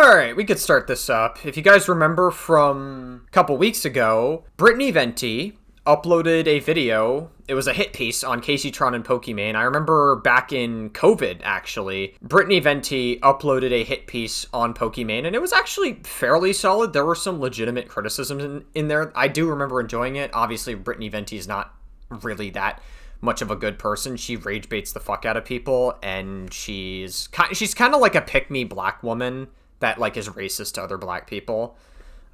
Alright, we could start this up. If you guys remember from a couple weeks ago, Brittany Venti uploaded a video. It was a hit piece on Caseytron and Pokimane. I remember back in COVID, actually, Brittany Venti uploaded a hit piece on Pokimane, and it was actually fairly solid. There were some legitimate criticisms in there. I do remember enjoying it. Obviously, Brittany Venti is not really that much of a good person. She rage baits the fuck out of people, and she's kind of like a pick-me black woman that like is racist to other black people.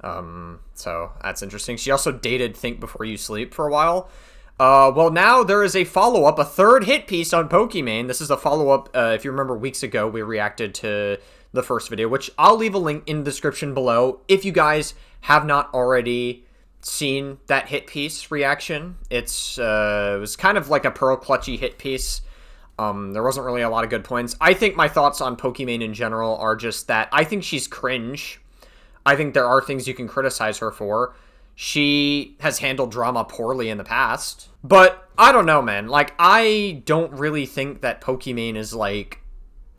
So that's interesting. She also dated Think Before You Sleep for a while. Well, now there is a follow-up, a third hit piece on Pokimane. This is a follow-up. If you remember weeks ago, we reacted to the first video, which I'll leave a link in the description below if you guys have not already seen that hit piece reaction. It was kind of like a pearl clutchy hit piece. There wasn't really a lot of good points. I think my thoughts on Pokimane in general are just that I think she's cringe. I think there are things you can criticize her for. She has handled drama poorly in the past. But I don't know, man. Like, I don't really think that Pokimane is like,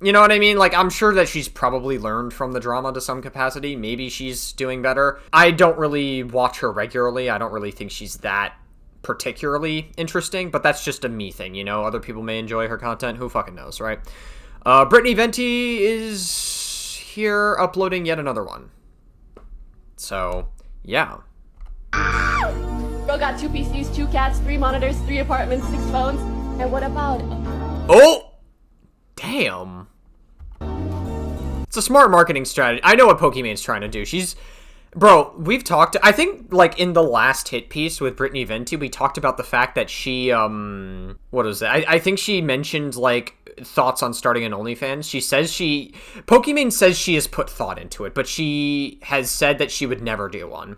you know what I mean? Like, I'm sure that she's probably learned from the drama to some capacity. Maybe she's doing better. I don't really watch her regularly. I don't really think she's that particularly interesting, but that's just a me thing, you know? Other people may enjoy her content. Who fucking knows, right? Brittany Venti is here uploading yet another one. So, yeah. Bro got 2 PCs, 2 cats, 3 monitors, 3 apartments, 6 phones. And what about... Oh! Damn. It's a smart marketing strategy. I know what Pokimane's trying to do. Bro, we've talked... I think, like, in the last hit piece with Brittany Venti, we talked about the fact that she, what was it? I think she mentioned, like, thoughts on starting an OnlyFans. Pokimane says she has put thought into it, but she has said that she would never do one.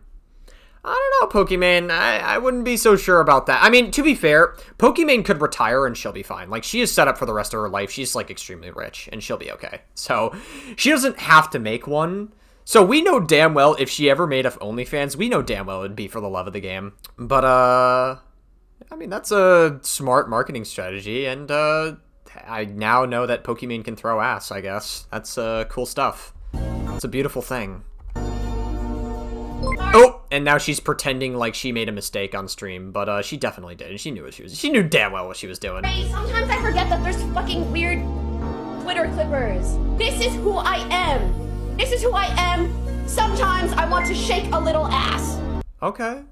I don't know, Pokimane. I wouldn't be so sure about that. I mean, to be fair, Pokimane could retire and she'll be fine. Like, she is set up for the rest of her life. She's, like, extremely rich, and she'll be okay. So, she doesn't have to make one. So, we know damn well if she ever made OnlyFans, we know damn well it'd be for the love of the game. But, I mean, that's a smart marketing strategy, and, I now know that Pokimane can throw ass, I guess. That's, cool stuff. It's a beautiful thing. Oh, and now she's pretending like she made a mistake on stream, but she definitely did, and she knew damn well what she was doing. Hey, sometimes I forget that there's fucking weird Twitter clippers. This is who I am. This is who I am. Sometimes I want to shake a little ass. Okay.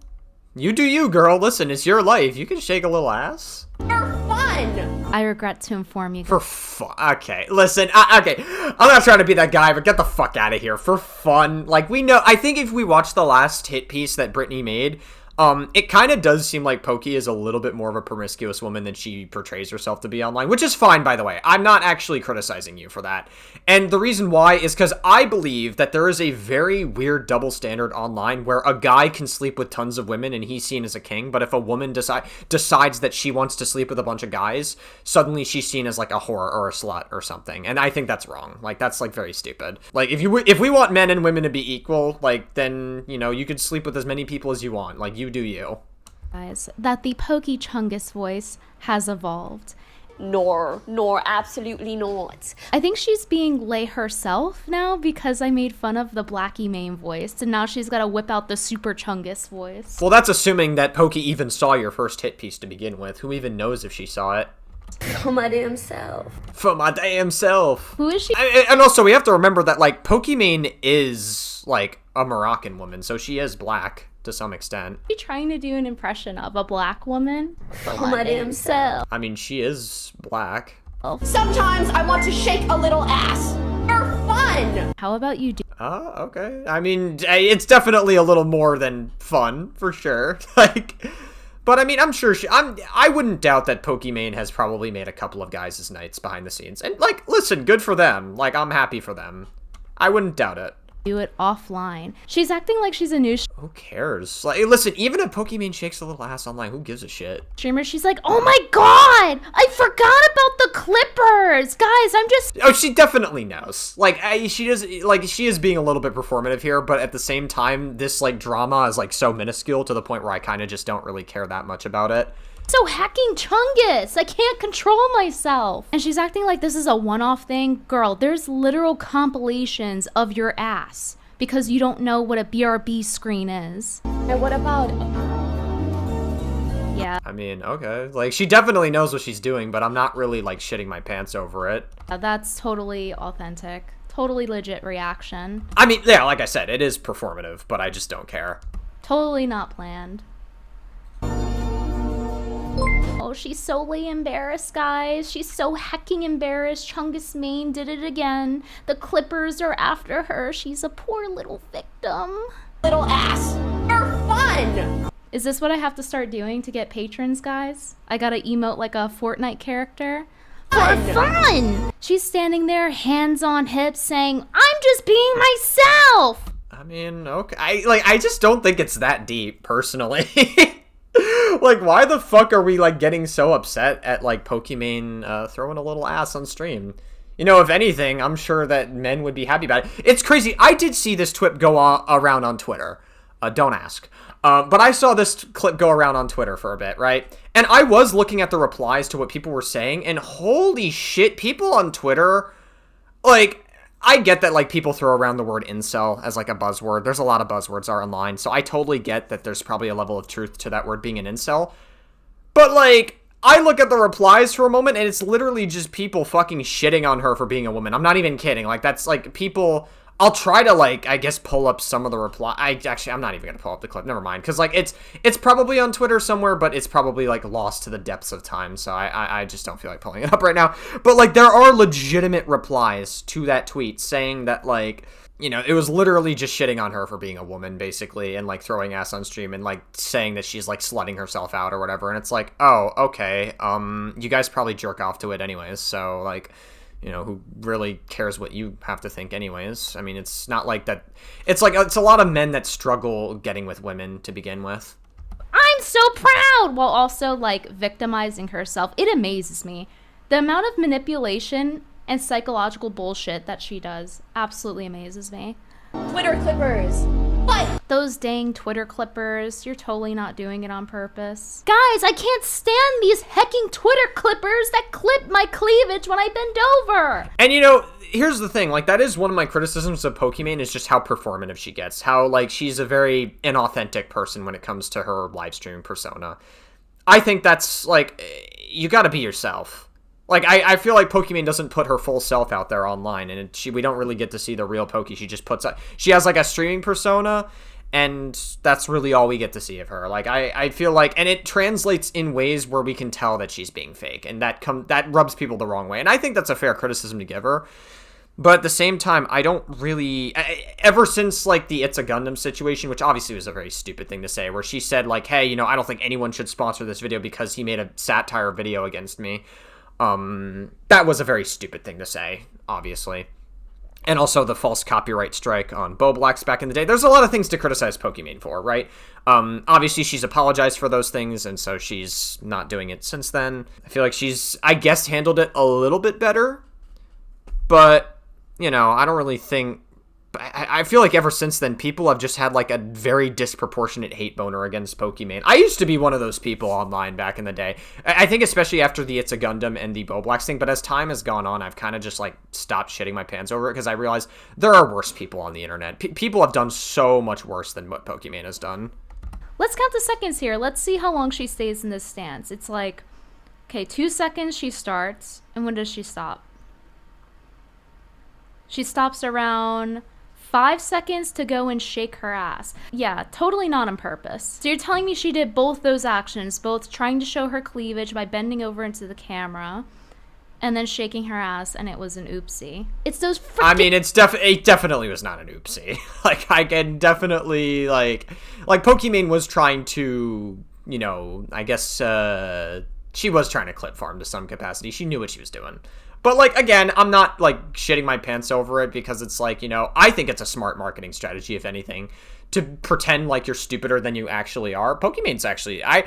You do you, girl. Listen, it's your life. You can shake a little ass. For fun. I regret to inform you. For fun. Okay, listen. Okay, I'm not trying to be that guy, but get the fuck out of here. For fun. Like, we know. I think if we watch the last hit piece that Brittany made, it kind of does seem like Poki is a little bit more of a promiscuous woman than she portrays herself to be online, which is fine, by the way. I'm not actually criticizing you for that. And the reason why is because I believe that there is a very weird double standard online where a guy can sleep with tons of women and he's seen as a king, but if a woman decides that she wants to sleep with a bunch of guys, suddenly she's seen as like a whore or a slut or something. And I think that's wrong. Like, that's like very stupid. Like, if we want men and women to be equal, like, then, you know, you could sleep with as many people as you want. Like, you do you. Guys, that the Pokichungus voice has evolved. Nor, absolutely not. I think she's being Lay herself now because I made fun of the Blackie Mane voice, and now she's got to whip out the Super Chungus voice. Well, that's assuming that Poki even saw your first hit piece to begin with. Who even knows if she saw it? For my damn self. For my damn self. Who is she? And also, we have to remember that, like, Pokimane is, like, a Moroccan woman, so she is black to some extent. She trying to do an impression of a black woman? For my damn self. I mean, she is black. Sometimes I want to shake a little ass. For fun. How about you do? Okay. I mean, it's definitely a little more than fun, for sure. Like, but I mean, I'm sure I wouldn't doubt that Pokimane has probably made a couple of guys' nights behind the scenes. And, like, listen, good for them. Like, I'm happy for them. I wouldn't doubt it. Do it offline. She's acting like she's a new who cares? Like, listen, even if Pokimane shakes a little ass online, who gives a shit? Streamer, she's like, oh my god, I forgot about the clippers, guys. I'm just. Oh, she definitely knows. Like, she is being a little bit performative here, but at the same time, this like drama is like so minuscule to the point where I kind of just don't really care that much about it. So hacking Chungus, I can't control myself. And she's acting like this is a one-off thing. Girl, there's literal compilations of your ass because you don't know what a BRB screen is. And what about... Yeah. I mean, okay. Like, she definitely knows what she's doing, but I'm not really, like, shitting my pants over it. That's totally authentic. Totally legit reaction. I mean, yeah, like I said, it is performative, but I just don't care. Totally not planned. Oh, she's solely embarrassed, guys. She's so hecking embarrassed. Chungus Mane did it again. The Clippers are after her. She's a poor little victim. little ass for fun? Is this what I have to start doing to get patrons, guys? I gotta emote like a Fortnite character? For fun! She's standing there, hands on hips, saying, I'm just being myself! I mean, okay. I just don't think it's that deep, personally. Like, why the fuck are we, like, getting so upset at, like, Pokimane throwing a little ass on stream? You know, if anything, I'm sure that men would be happy about it. It's crazy. I did see this twip go around on Twitter. Don't ask. But I saw this clip go around on Twitter for a bit, right? And I was looking at the replies to what people were saying, and holy shit, people on Twitter, like, I get that, like, people throw around the word incel as, like, a buzzword. There's a lot of buzzwords are online, so I totally get that there's probably a level of truth to that word being an incel. But, like, I look at the replies for a moment, and it's literally just people fucking shitting on her for being a woman. I'm not even kidding. Like, that's, like, people... I'll try to, like, I guess pull up some of the reply. I'm not even gonna pull up the clip. Never mind. Because, like, it's probably on Twitter somewhere, but it's probably, like, lost to the depths of time. So I just don't feel like pulling it up right now. But, like, there are legitimate replies to that tweet saying that, like, you know, it was literally just shitting on her for being a woman, basically, and, like, throwing ass on stream and, like, saying that she's, like, slutting herself out or whatever. And it's like, oh, okay, you guys probably jerk off to it anyways, so, like... You know, who really cares what you have to think anyways? I mean, it's not like that. It's like, it's a lot of men that struggle getting with women to begin with. I'm so proud! While also, like, victimizing herself. It amazes me. The amount of manipulation and psychological bullshit that she does absolutely amazes me. Twitter clippers. But Those dang Twitter clippers, you're totally not doing it on purpose. Guys, I can't stand these hecking Twitter clippers that clip my cleavage when I bend over. And, you know, here's the thing. Like, that is one of my criticisms of Pokimane is just how performative she gets. How, like, she's a very inauthentic person when it comes to her live streaming persona. I think that's, like, you gotta be yourself. Like, I feel like Pokimane doesn't put her full self out there online, and we don't really get to see the real Poki. She just puts... She has, like, a streaming persona, and that's really all we get to see of her. Like, I feel like... And it translates in ways where we can tell that she's being fake, and that rubs people the wrong way. And I think that's a fair criticism to give her. But at the same time, I don't really... Ever since, like, the It's a Gundam situation, which obviously was a very stupid thing to say, where she said, like, hey, you know, I don't think anyone should sponsor this video because he made a satire video against me. That was a very stupid thing to say, obviously. And also the false copyright strike on Boblax back in the day. There's a lot of things to criticize Pokimane for, right? Obviously she's apologized for those things, and so she's not doing it since then. I feel like she's, I guess, handled it a little bit better. But, you know, I don't really think... I feel like ever since then, people have just had, like, a very disproportionate hate boner against Pokimane. I used to be one of those people online back in the day. I think especially after the It's a Gundam and the Boblax thing, but as time has gone on, I've kind of just, like, stopped shitting my pants over it, because I realized there are worse people on the internet. People have done so much worse than what Pokimane has done. Let's count the seconds here. Let's see how long she stays in this stance. It's like, okay, 2 seconds she starts, and when does she stop? She stops around... 5 seconds to go and shake her ass. Yeah, totally not on purpose. So you're telling me she did both those actions, both trying to show her cleavage by bending over into the camera, and then shaking her ass, and it was an oopsie. It's those freaking... I mean, it definitely was not an oopsie. Like, I can definitely, like Pokimane was trying to, you know, I guess, she was trying to clip farm to some capacity. She knew what she was doing. But, like, again, I'm not, like, shitting my pants over it, because it's like, you know, I think it's a smart marketing strategy, if anything, to pretend like you're stupider than you actually are. Pokimane's actually, I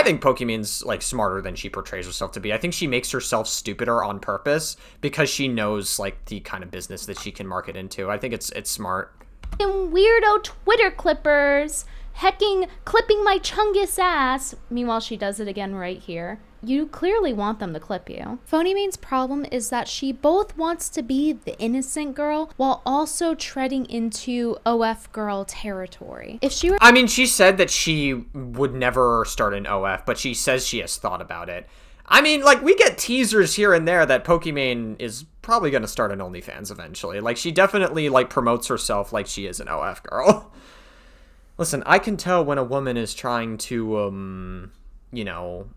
think Pokimane's, like, smarter than she portrays herself to be. I think she makes herself stupider on purpose because she knows, like, the kind of business that she can market into. I think it's smart. And weirdo Twitter clippers hecking clipping my chungus ass. Meanwhile, she does it again right here. You clearly want them to clip you. Ponymane's problem is that she both wants to be the innocent girl while also treading into OF girl territory. If she were— I mean, she said that she would never start an OF, but she says she has thought about it. I mean, like, we get teasers here and there that Pokimane is probably going to start an OnlyFans eventually. Like, she definitely, like, promotes herself like she is an OF girl. Listen, I can tell when a woman is trying to, you know,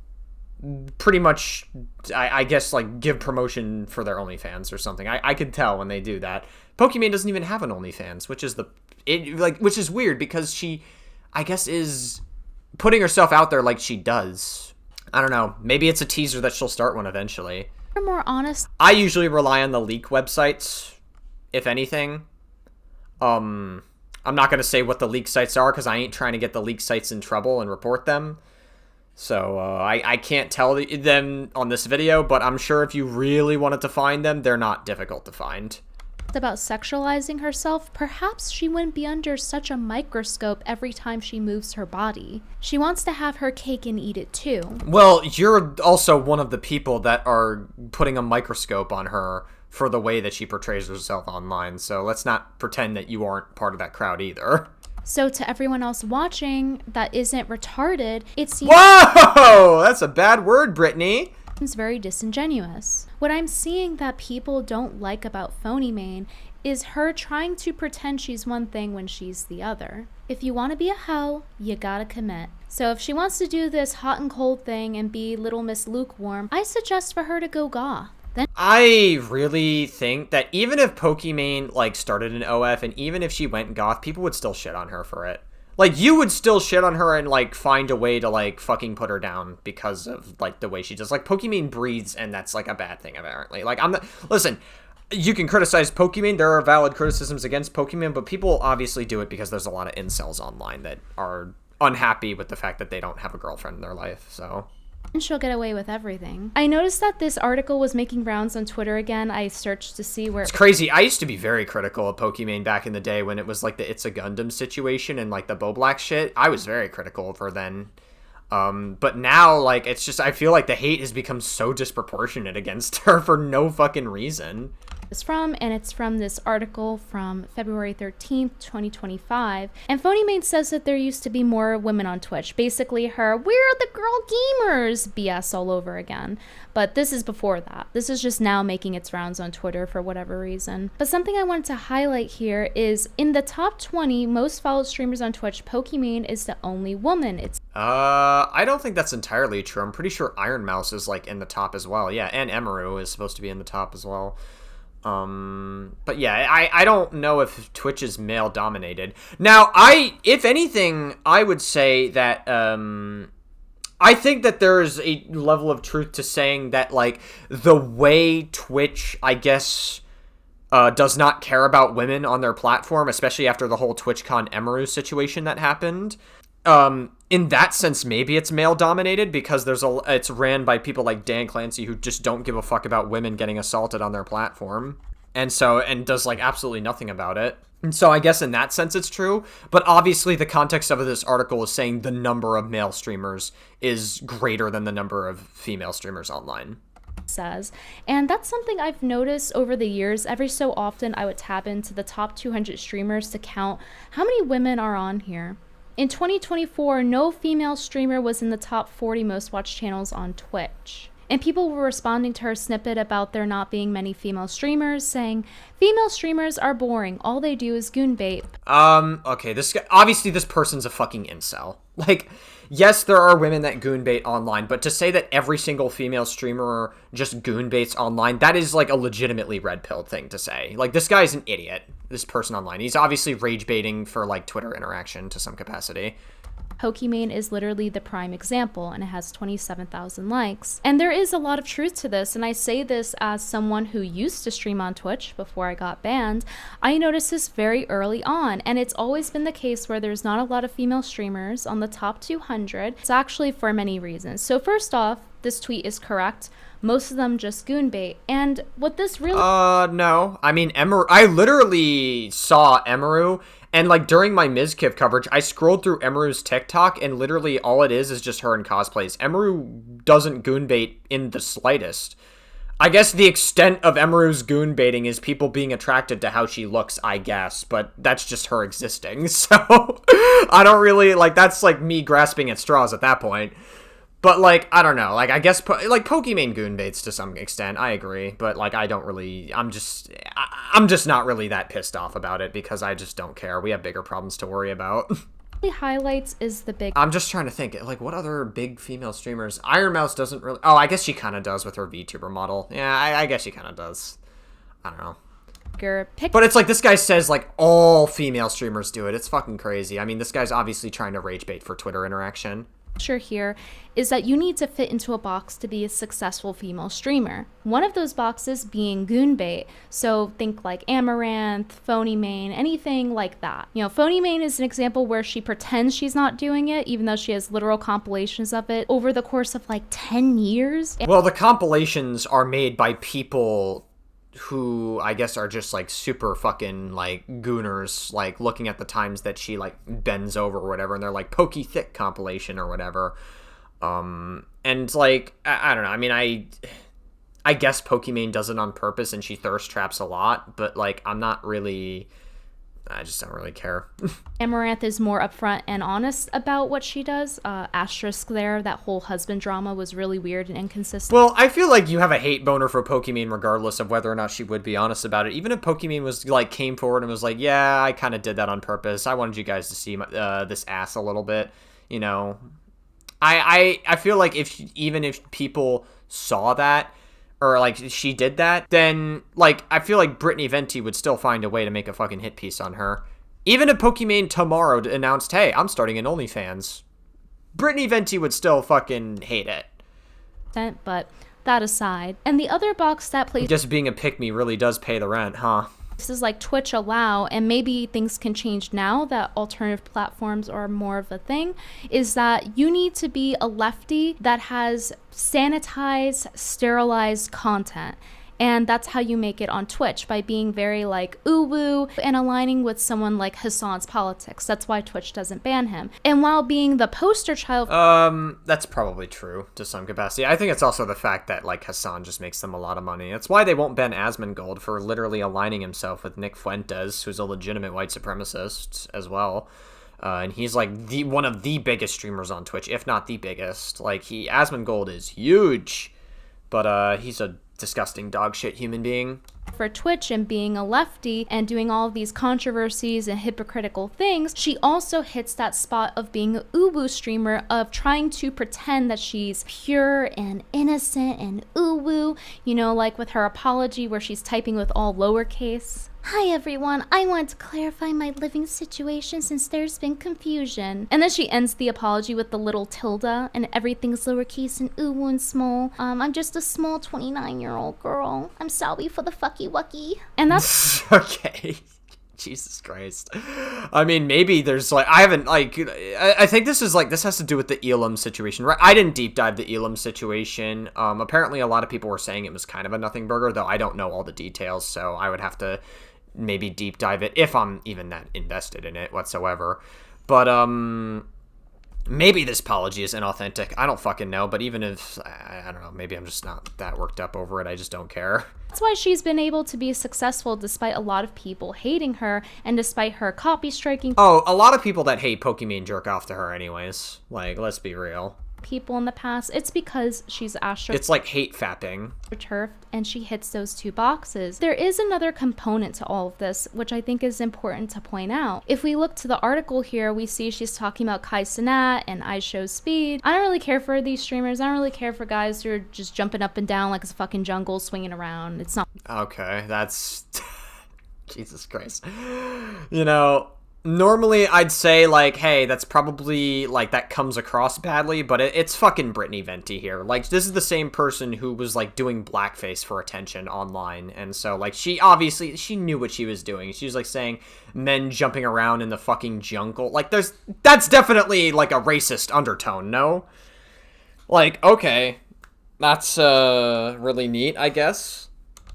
pretty much, I guess, like, give promotion for their OnlyFans or something. I can tell when they do that. Pokimane doesn't even have an OnlyFans, which is weird because she, I guess, is putting herself out there like she does. I don't know. Maybe it's a teaser that she'll start one eventually. more honest— I usually rely on the leak websites, if anything. I'm not going to say what the leak sites are because I ain't trying to get the leak sites in trouble and report them. So I can't tell them on this video, but I'm sure if you really wanted to find them, they're not difficult to find. about sexualizing herself, perhaps she wouldn't be under such a microscope every time she moves her body. She wants to have her cake and eat it too. Well, you're also one of the people that are putting a microscope on her for the way that she portrays herself online, so let's not pretend that you aren't part of that crowd either. So to everyone else watching that isn't retarded, it seems— Whoa! That's a bad word, Brittany. very disingenuous. What I'm seeing that people don't like about Pokimane is her trying to pretend she's one thing when she's the other. If you want to be a hoe, you gotta commit. So if she wants to do this hot and cold thing and be Little Miss Lukewarm, I suggest for her to go goth. Then I really think that even if Pokimane, like, started an OF and even if she went goth, people would still shit on her for it. Like, you would still shit on her and, like, find a way to, like, fucking put her down because of, like, the way she does. Like, Pokimane breathes, and that's, like, a bad thing, apparently. Like, listen, you can criticize Pokimane. There are valid criticisms against Pokimane, but people obviously do it because there's a lot of incels online that are unhappy with the fact that they don't have a girlfriend in their life, so... she'll get away with everything. I noticed that this article was making rounds on Twitter again. I searched to see where— It's crazy. I used to be very critical of Pokimane back in the day when it was like the It's a Gundam situation and like the Bo Black shit. I was very critical of her then. But now, like, it's just, I feel like the hate has become so disproportionate against her for no fucking reason. It's from, and it's from this article from February 13th, 2025. And Pokimane says that there used to be more women on Twitch. Basically her "we're the girl gamers" BS all over again. But this is before that. This is just now making its rounds on Twitter for whatever reason. But something I wanted to highlight here is in the top 20 most followed streamers on Twitch, Pokimane is the only woman. It's I don't think that's entirely true. I'm pretty sure Iron Mouse is like in the top as well. Yeah, and Emeru is supposed to be in the top as well. But yeah, I don't know if Twitch is male dominated. Now, if anything, I would say that, I think that there's a level of truth to saying that, like, the way Twitch, I guess, does not care about women on their platform, especially after the whole TwitchCon Emeru situation that happened, in that sense, maybe it's male dominated because it's ran by people like Dan Clancy who just don't give a fuck about women getting assaulted on their platform. And does like absolutely nothing about it. And so I guess in that sense it's true, but obviously the context of this article is saying the number of male streamers is greater than the number of female streamers online. Says. And that's something I've noticed over the years. Every so often I would tap into the top 200 streamers to count how many women are on here. In 2024, no female streamer was in the top 40 most watched channels on Twitch. And people were responding to her snippet about there not being many female streamers, saying, "Female streamers are boring. All they do is goon bait." Okay, obviously this person's a fucking incel. Like, yes, there are women that goon bait online, but to say that every single female streamer just goon baits online, that is like a legitimately red-pilled thing to say. Like, this guy's an idiot, this person online. He's obviously rage baiting for like Twitter interaction to some capacity. Pokimane is literally the prime example, and it has 27,000 likes. And there is a lot of truth to this, and I say this as someone who used to stream on Twitch before I got banned. I noticed this very early on, and it's always been the case where there's not a lot of female streamers on the top 200. It's actually for many reasons. So first off, this tweet is correct. Most of them just goon bait. And what this really— no. I mean, I literally saw Emeru, And, like, during my Mizkif coverage, I scrolled through Emeru's TikTok, and literally all it is just her in cosplays. Emeru doesn't goonbait in the slightest. I guess the extent of Emeru's goonbaiting is people being attracted to how she looks, I guess, but that's just her existing, so I don't really, like, that's, like, me grasping at straws at that point. But, like, I don't know, like, I guess, like, Pokimane goonbaits to some extent, I agree, but, like, I don't really, I'm just not really that pissed off about it, because I just don't care. We have bigger problems to worry about. Highlights is the big... I'm just trying to think, like, what other big female streamers? Iron Mouse doesn't really... Oh, I guess she kind of does with her VTuber model. Yeah, I guess she kind of does. I don't know. But it's like, this guy says, like, all female streamers do it. It's fucking crazy. I mean, this guy's obviously trying to rage bait for Twitter interaction. Here is that you need to fit into a box to be a successful female streamer. One of those boxes being goonbait. So think like Amaranth, Pokimane, anything like that. You know, Pokimane is an example where she pretends she's not doing it, even though she has literal compilations of it over the course of like 10 years. Well, the compilations are made by people who I guess are just like super fucking like gooners, like looking at the times that she like bends over or whatever, and they're like Pokey Thick compilation or whatever. And like I don't know, I mean, I guess Pokimane does it on purpose and she thirst traps a lot, but like I just don't really care. Amaranth is more upfront and honest about what she does. Asterisk there, that whole husband drama was really weird and inconsistent. Well, I feel like you have a hate boner for Pokimane regardless of whether or not she would be honest about it. Even if Pokimane was like came forward and was like, yeah, I kind of did that on purpose. I wanted you guys to see this ass a little bit, you know. I feel like even if people saw that, or like she did that, then like I feel like Brittany Venti would still find a way to make a fucking hit piece on her. Even if Pokimane tomorrow announced, hey, I'm starting an OnlyFans, Brittany Venti would still fucking hate it. But that aside, and the other box that plays... Just being a pick-me really does pay the rent, huh? This is like Twitch allow, and maybe things can change now that alternative platforms are more of a thing, is that you need to be a lefty that has sanitized, sterilized content. And that's how you make it on Twitch, by being very like ooh-woo and aligning with someone like Hassan's politics. That's why Twitch doesn't ban him. And while being the poster child... That's probably true to some capacity. I think it's also the fact that like Hassan just makes them a lot of money. That's why they won't ban Asmongold for literally aligning himself with Nick Fuentes, who's a legitimate white supremacist as well. And he's like one of the biggest streamers on Twitch, if not the biggest. Like Asmongold is huge, but he's a disgusting dog shit human being. For Twitch and being a lefty and doing all of these controversies and hypocritical things, she also hits that spot of being an uwu streamer, of trying to pretend that she's pure and innocent and uwu, you know, like with her apology where she's typing with all lowercase. Hi everyone, I want to clarify my living situation since there's been confusion. And then she ends the apology with the little tilde and everything's lowercase and uwu and small. I'm just a small 29-year-old girl. I'm sorry for the fucky wucky. And that's... Okay. Jesus Christ. I mean, maybe there's like, I haven't like, I think this is like, this has to do with the Elam situation, right? I didn't deep dive the Elam situation. Apparently a lot of people were saying it was kind of a nothing burger, though I don't know all the details, so I would have to maybe deep dive it if I'm even that invested in it whatsoever. But maybe this apology is inauthentic. I don't fucking know, but even if I don't know, maybe I'm just not that worked up over it. I just don't care. That's why she's been able to be successful despite a lot of people hating her and despite her copy striking. Oh, a lot of people that hate Pokimane jerk off to her anyways. Like, let's be real. People in the past, it's because she's astro. It's like hate fapping. Turf, and she hits those two boxes. There is another component to all of this, which I think is important to point out. If we look to the article here, we see she's talking about Kai Cenat and I Show Speed. I don't really care for these streamers. I don't really care for guys who are just jumping up and down like it's a fucking jungle, swinging around. It's not. Okay, that's... Jesus Christ. You know... Normally, I'd say, like, hey, that's probably, like, that comes across badly, but it's fucking Brittany Venti here. Like, this is the same person who was, like, doing blackface for attention online, and so, like, she knew what she was doing. She was, like, saying men jumping around in the fucking jungle. Like, that's definitely, like, a racist undertone, no? Like, okay, that's, really neat, I guess.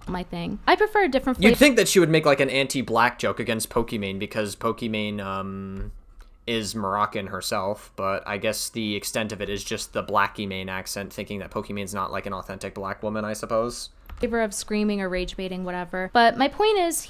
my thing. I prefer a different flavor. You'd think that she would make like an anti-black joke against Pokimane because Pokimane is Moroccan herself, but I guess the extent of it is just the Blackimane accent, thinking that Pokimane's not like an authentic black woman, I suppose. Flavor of screaming or rage baiting, whatever. But my point is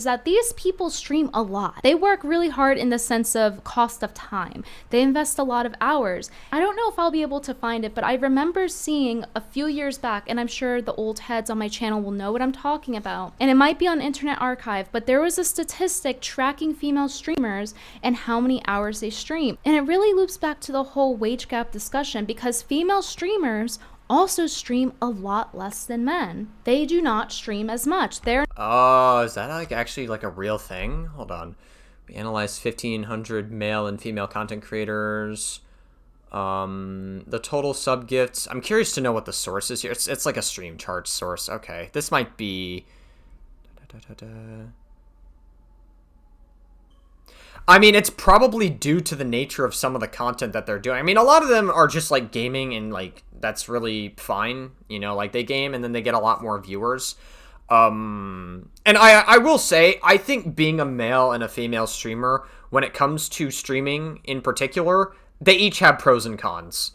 that these people stream a lot. They work really hard in the sense of cost of time. They invest a lot of hours. I don't know if I'll be able to find it, but I remember seeing a few years back, and I'm sure the old heads on my channel will know what I'm talking about, and it might be on Internet Archive, but there was a statistic tracking female streamers and how many hours they stream. And it really loops back to the whole wage gap discussion, because female streamers also stream a lot less than men. They do not stream as much. Oh, is that like actually like a real thing? Hold on. We analyzed 1,500 male and female content creators. The total sub gifts. I'm curious to know what the source is here. It's like a stream charge source. Okay, this might be. I mean, it's probably due to the nature of some of the content that they're doing. I mean, a lot of them are just like gaming, and like that's really fine. You know, like they game and then they get a lot more viewers. And I will say, I think being a male and a female streamer, when it comes to streaming in particular, they each have pros and cons.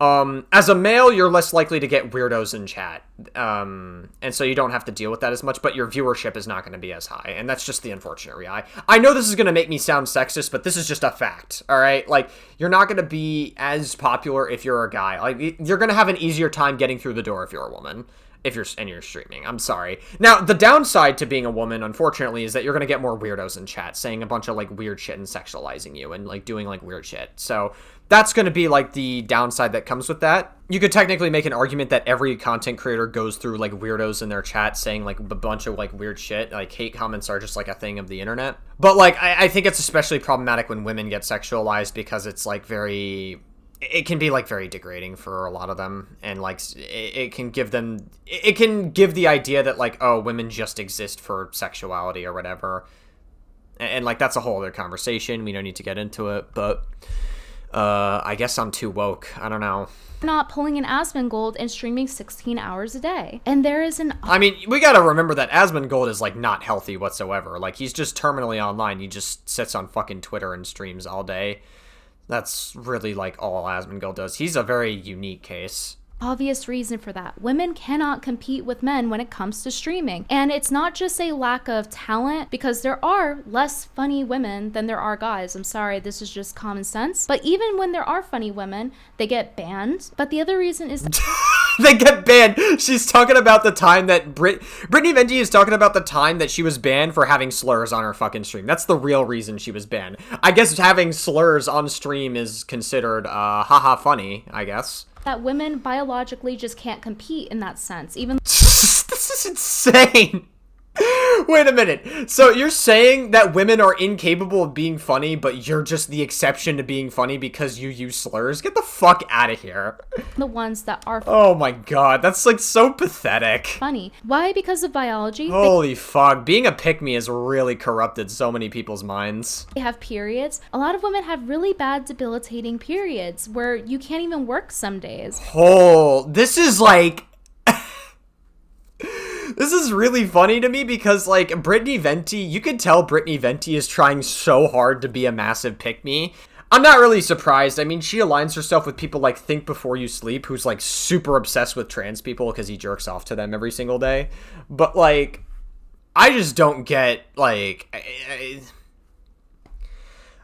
As a male, you're less likely to get weirdos in chat. And so you don't have to deal with that as much, but your viewership is not going to be as high. And that's just the unfortunate reality. I know this is going to make me sound sexist, but this is just a fact. All right. Like, you're not going to be as popular if you're a guy. Like, you're going to have an easier time getting through the door if you're a woman. If you're streaming. I'm sorry. Now, the downside to being a woman, unfortunately, is that you're going to get more weirdos in chat saying a bunch of like weird shit and sexualizing you and like doing like weird shit. So that's going to be like the downside that comes with that. You could technically make an argument that every content creator goes through like weirdos in their chat saying like a bunch of like weird shit. Like hate comments are just like a thing of the internet. But like, I think it's especially problematic when women get sexualized because it's like it can be like very degrading for a lot of them, and like it can give the idea that like, oh, women just exist for sexuality or whatever, and like that's a whole other conversation. We don't need to get into it, but I guess I'm too woke. I don't know. Not pulling an Asmongold and streaming 16 hours a day. And there is I mean, we gotta remember that Asmongold is like not healthy whatsoever. Like he's just terminally online. He just sits on fucking Twitter and streams all day. That's really like all Asmongold does. He's a very unique case. Obvious reason for that. Women cannot compete with men when it comes to streaming. And it's not just a lack of talent, because there are less funny women than there are guys. I'm sorry, this is just common sense. But even when there are funny women, they get banned. But the other reason is they get banned. She's talking about the time that Brittany Venti is talking about the time that she was banned for having slurs on her fucking stream. That's the real reason she was banned. I guess having slurs on stream is considered haha funny, I guess. That women biologically just can't compete in that sense. Even this is insane. Wait a minute. So you're saying that women are incapable of being funny, but you're just the exception to being funny because you use slurs? Get the fuck out of here. The ones that are oh my god, that's like so pathetic. Funny. Why? Because of biology. Holy fuck. Being a pick-me has really corrupted so many people's minds. They have periods. A lot of women have really bad debilitating periods where you can't even work some days. Oh, this is like... This is really funny to me because, like, Brittany Venti, you could tell Brittany Venti is trying so hard to be a massive pick-me. I'm not really surprised. I mean, she aligns herself with people like Think Before You Sleep, who's, like, super obsessed with trans people because he jerks off to them every single day. But, like, I just don't get, like...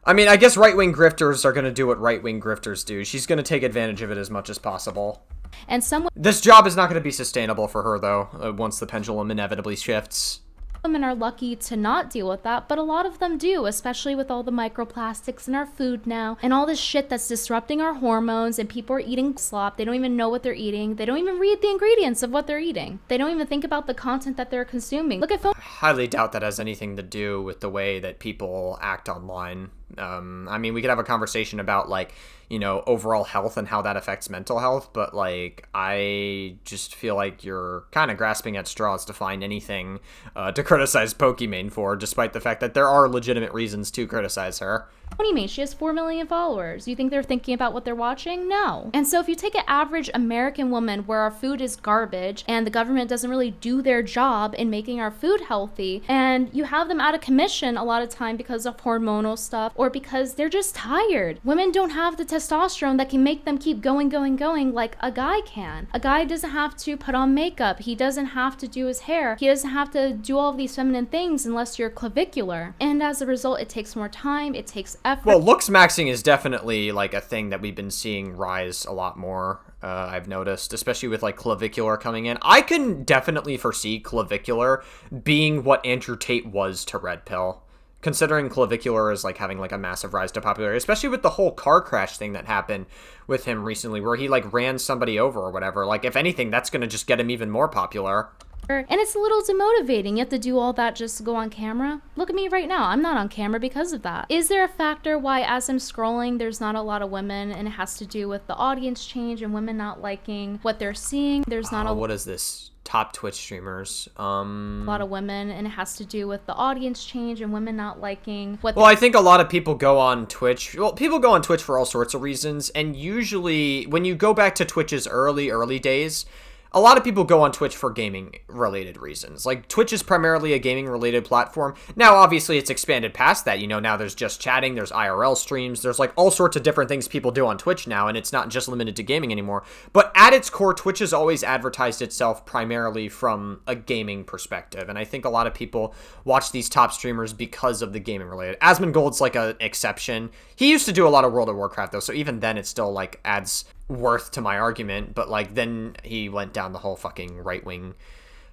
I mean, I guess right-wing grifters are going to do what right-wing grifters do. She's going to take advantage of it as much as possible. And this job is not going to be sustainable for her, though, once the pendulum inevitably shifts. Women are lucky to not deal with that, but a lot of them do, especially with all the microplastics in our food now, and all this shit that's disrupting our hormones, and people are eating slop. They don't even know what they're eating. They don't even read the ingredients of what they're eating. They don't even think about the content that they're consuming. Look at film. I highly doubt that has anything to do with the way that people act online. I mean, we could have a conversation about, like, you know, overall health and how that affects mental health, but, like, I just feel like you're kind of grasping at straws to find anything to criticize Pokimane for, despite the fact that there are legitimate reasons to criticize her. What do you mean? She has 4 million followers. You think they're thinking about what they're watching? No. And so if you take an average American woman where our food is garbage and the government doesn't really do their job in making our food healthy, and you have them out of commission a lot of time because of hormonal stuff or because they're just tired. Women don't have the testosterone that can make them keep going like a guy can. A guy doesn't have to put on makeup. He doesn't have to do his hair. He doesn't have to do all of these feminine things unless you're clavicular. And as a result, it takes more time. It takes effort. Well, looks maxing is definitely, like, a thing that we've been seeing rise a lot more. I've noticed, especially with, like, clavicular coming in. I can definitely foresee clavicular being what Andrew Tate was to Red Pill, considering clavicular is, like, having, like, a massive rise to popularity, especially with the whole car crash thing that happened with him recently, where he, like, ran somebody over or whatever. Like, if anything, that's gonna just get him even more popular. And it's a little demotivating. You have to do all that just to go on camera. Look at me right now. I'm not on camera because of that. Is there a factor why, as I'm scrolling, there's not a lot of women, and it has to do with the audience change and women not liking what they're seeing? There's not What is this? Top Twitch streamers. A lot of women, and it has to do with the audience change and women not liking what. Well, I think a lot of people go on Twitch. Well, people go on Twitch for all sorts of reasons, and usually when you go back to Twitch's early days, a lot of people go on Twitch for gaming-related reasons. Like, Twitch is primarily a gaming-related platform. Now, obviously, it's expanded past that. You know, now there's just chatting, there's IRL streams, there's, like, all sorts of different things people do on Twitch now, and it's not just limited to gaming anymore. But at its core, Twitch has always advertised itself primarily from a gaming perspective, and I think a lot of people watch these top streamers because of the gaming-related. Asmongold's, like, an exception. He used to do a lot of World of Warcraft, though, so even then it still, like, adds worth to my argument, but, like, then he went down the whole fucking right-wing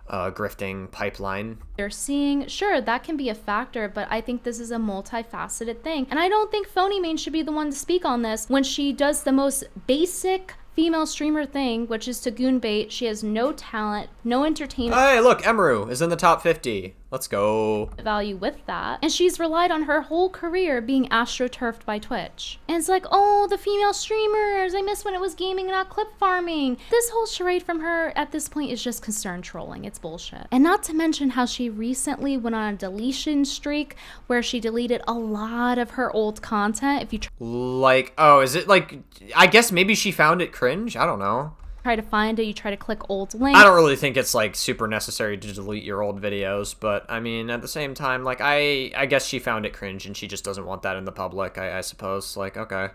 grifting pipeline. They're seeing, sure, that can be a factor, but I think this is a multifaceted thing, and I don't think Pokimane should be the one to speak on this when she does the most basic female streamer thing, which is to goon bait. She has no talent, no entertainment. Hey, look, Emaru is in the top 50. Let's go. Value with that. And she's relied on her whole career being astroturfed by Twitch. And it's like, oh, the female streamers, I miss when it was gaming and not clip farming. This whole charade from her at this point is just concern trolling. It's bullshit. And not to mention how she recently went on a deletion streak where she deleted a lot of her old content. If you like, oh, is it like, I guess maybe she found it cringe? I don't know. Try to find it, you try to click old links. I don't really think it's, like, super necessary to delete your old videos, but, I mean, at the same time, like, I guess she found it cringe and she just doesn't want that in the public, I suppose. Like, okay.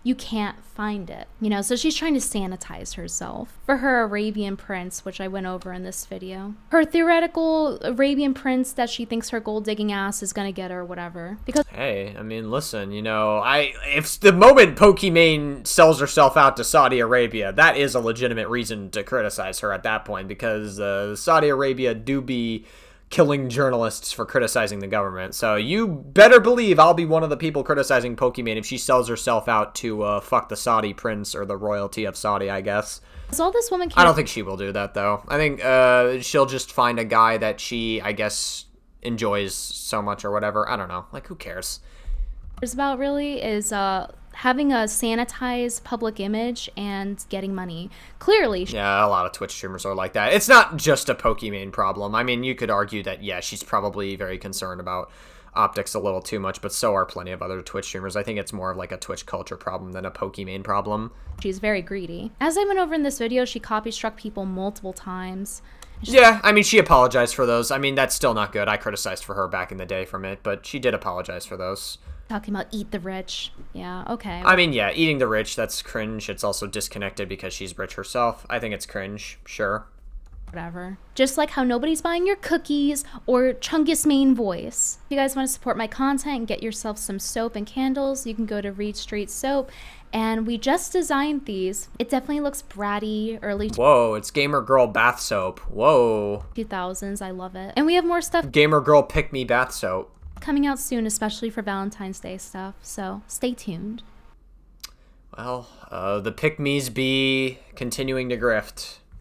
You can't find it, you know, so she's trying to sanitize herself for her Arabian prince, which I went over in this video. Her theoretical Arabian prince that she thinks her gold digging ass is gonna get her or whatever. Because hey, I mean, listen, you know, if the moment Pokimane sells herself out to Saudi Arabia, that is a legitimate reason to criticize her at that point, because Saudi Arabia do be killing journalists for criticizing the government. So you better believe I'll be one of the people criticizing Pokimane if she sells herself out to fuck the Saudi prince or the royalty of Saudi, I guess. All this woman I don't think she will do that, though. I think she'll just find a guy that she, I guess, enjoys so much or whatever. I don't know. Like, who cares? It's about really is having a sanitized public image and getting money. Clearly. Yeah, a lot of Twitch streamers are like that. It's not just a Pokimane problem. I mean, you could argue that, yeah, she's probably very concerned about optics a little too much, but so are plenty of other Twitch streamers. I think it's more of like a Twitch culture problem than a Pokimane problem. She's very greedy. As I went over in this video, she copy struck people multiple times. Yeah, I mean, she apologized for those. I mean, that's still not good. I criticized for her back in the day from it, but she did apologize for those. Talking about eat the rich. Yeah, okay. I mean, yeah, eating the rich, that's cringe. It's also disconnected because she's rich herself. I think it's cringe, sure. Whatever. Just like how nobody's buying your cookies or Chungus main voice. If you guys want to support my content and get yourself some soap and candles, you can go to Reed Street Soap. And we just designed these. It definitely looks bratty, early. Whoa, it's Gamer Girl bath soap. Whoa. 2000s, I love it. And we have more stuff. Gamer Girl Pick Me bath soap. Coming out soon, especially for Valentine's Day stuff. So stay tuned. Well, the Pick Me's be continuing to grift.